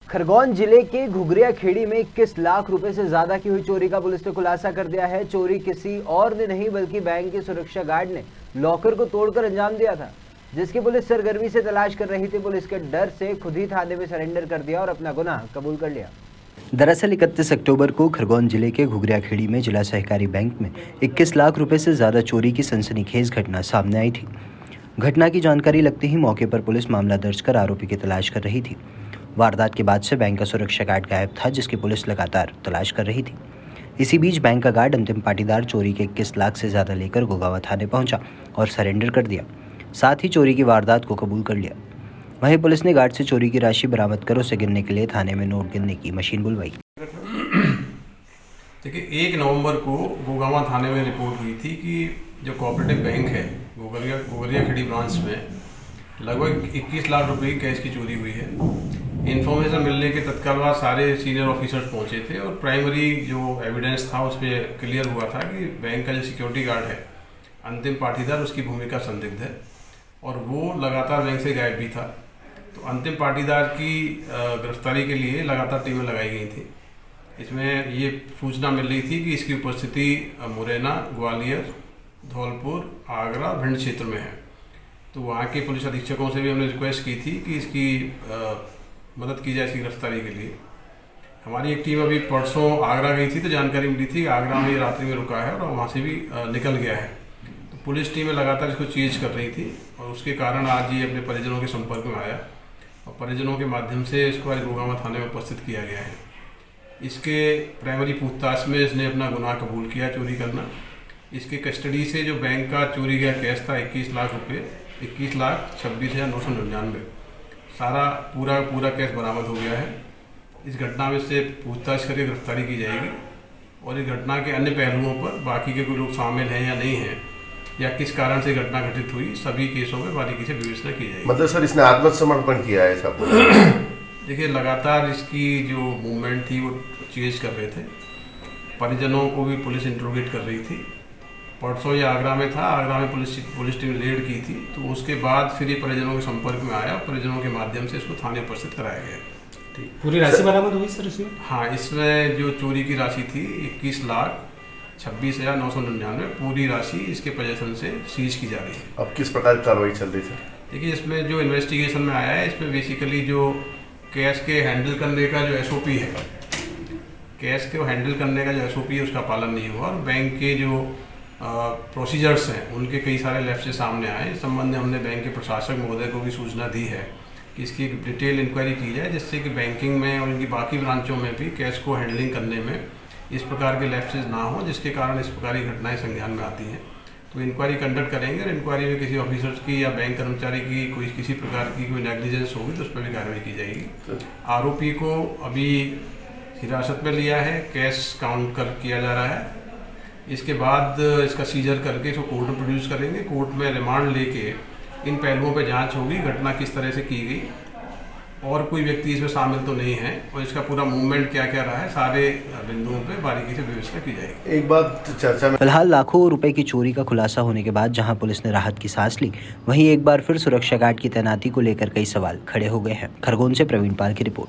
खरगोन जिले के घुघरिया खेड़ी में 21 लाख रुपए से ज्यादा की हुई चोरी का पुलिस ने खुलासा कर दिया है। चोरी किसी और ने नहीं बल्कि बैंक के सुरक्षा गार्ड ने लॉकर को तोड़कर अंजाम दिया था, जिसकी पुलिस सरगर्मी से तलाश कर रही थी। पुलिस के डर से खुद ही थाने में सरेंडर कर दिया और अपना गुनाह कबूल कर लिया। दरअसल 31 अक्टूबर को खरगोन जिले के घुघरिया खेड़ी में जिला सहकारी बैंक में 21 लाख रुपए से ज्यादा चोरी की सनसनीखेज घटना सामने आई थी। घटना की जानकारी लगते ही मौके पर पुलिस मामला दर्ज कर आरोपी की तलाश कर रही थी। वारदात के बाद से बैंक का सुरक्षा गार्ड गायब था, जिसकी पुलिस लगातार तलाश कर रही थी। इसी बीच बैंक का गार्ड अंतिम पाटीदार चोरी के 21 लाख से ज्यादा लेकर गोगावा थाने पहुंचा और सरेंडर कर दिया। साथ ही चोरी की वारदात को कबूल कर लिया। वहीं पुलिस ने गार्ड से चोरी की राशि बरामद कर उसे गिनने के लिए थाने में नोट गिनने की मशीन बुलवाई। देखिए, 1 नवंबर को गोगावा थाने में रिपोर्ट हुई थी कि जो कोऑपरेटिव बैंक है घुघरिया खेड़ी ब्रांच में लगभग 21 लाख रुपए की कैश की चोरी हुई है। इन्फॉर्मेशन मिलने के तत्काल बाद सारे सीनियर ऑफिसर्स पहुंचे थे और प्राइमरी जो एविडेंस था उस पर क्लियर हुआ था कि बैंक का जो सिक्योरिटी गार्ड है अंतिम पाटीदार, उसकी भूमिका संदिग्ध है और वो लगातार बैंक से गायब भी था। तो अंतिम पाटीदार की गिरफ्तारी के लिए लगातार टीमें लगाई गई थी। इसमें ये सूचना मिल रही थी कि इसकी उपस्थिति मुरैना, ग्वालियर, धौलपुर, आगरा, भिंड क्षेत्र में है। तो वहाँ के पुलिस अधीक्षकों से भी हमने रिक्वेस्ट की थी कि इसकी मदद की जाए इसकी गिरफ्तारी के लिए। हमारी एक टीम अभी परसों आगरा गई थी तो जानकारी मिली थी कि आगरा में रात्रि में रुका है और वहाँ से भी निकल गया है। तो पुलिस टीमें लगातार इसको चेज कर रही थी और उसके कारण आज ये अपने परिजनों के संपर्क में आया और परिजनों के माध्यम से इसको आज गोगावा थाने में उपस्थित किया गया है। इसके प्राइमरी पूछताछ में इसने अपना गुनाह कबूल किया चोरी करना। इसके कस्टडी से जो बैंक का चोरी गया कैश था 21 लाख रुपये, 21,26,999 सारा पूरा कैश बरामद हो गया है। इस घटना में से पूछताछ करके गिरफ्तारी की जाएगी और इस घटना के अन्य पहलुओं पर बाकी के कोई लोग शामिल हैं या नहीं हैं या किस कारण से घटना घटित हुई, सभी केसों में बारीकी से विवेचना की जाएगी। मतलब सर इसने आत्मसमर्पण किया है सब? देखिए, लगातार इसकी जो मूवमेंट थी वो चेज कर रहे थे। परिजनों को भी पुलिस इंट्रोगेट कर रही थी। परसों ये आगरा में था, आगरा में पुलिस टीम रेड की थी। तो उसके बाद फिर ये परिजनों के संपर्क में आया और परिजनों के माध्यम से इसको थाने उपस्थित कराया गया। पूरी राशि बरामद हुई सर इसमें? हाँ, इसमें जो चोरी की राशि थी 21,26,999 पूरी राशि इसके पोजीशन से सीज की जा रही है। अब किस प्रकार की कार्रवाई चल रही है सर? देखिए, इसमें जो इन्वेस्टिगेशन में आया है इसमें बेसिकली जो कैश के हैंडल करने का जो SOP है, कैश को हैंडल करने का जो SOP है उसका पालन नहीं हुआ और बैंक के जो प्रोसीजर्स हैं उनके कई सारे लैप्सेस सामने आए। इस संबंध में हमने बैंक के प्रशासक महोदय को भी सूचना दी है कि इसकी एक डिटेल इंक्वायरी की जाए, जिससे कि बैंकिंग में और इनकी बाकी ब्रांचों में भी कैश को हैंडलिंग करने में इस प्रकार के लैप्सेस ना हो, जिसके कारण इस प्रकार की घटनाएं संज्ञान में आती हैं। तो इंक्वायरी कंडक्ट करेंगे और इंक्वायरी में किसी ऑफिसर्स की या बैंक कर्मचारी की किसी प्रकार की कोई नेग्लिजेंस होगी तो उस पर भी कार्रवाई की जाएगी। आरोपी को अभी हिरासत में लिया है, कैश काउंट किया जा रहा है। इसके बाद इसका सीजर करके इसको कोर्ट में प्रोड्यूस करेंगे। कोर्ट में रिमांड लेके इन पहलुओं पर जांच होगी, घटना किस तरह से की गई और कोई व्यक्ति इसमें शामिल तो नहीं है और इसका पूरा मूवमेंट क्या क्या रहा है, सारे बिंदुओं पे बारीकी से व्यवस्था की जाएगी। एक बात चर्चा में फिलहाल लाखों रुपए की चोरी का खुलासा होने के बाद जहां पुलिस ने राहत की सांस ली, वहीं एक बार फिर सुरक्षा गार्ड की तैनाती को लेकर कई सवाल खड़े हो गए हैं। खरगोन से प्रवीण पाल की रिपोर्ट।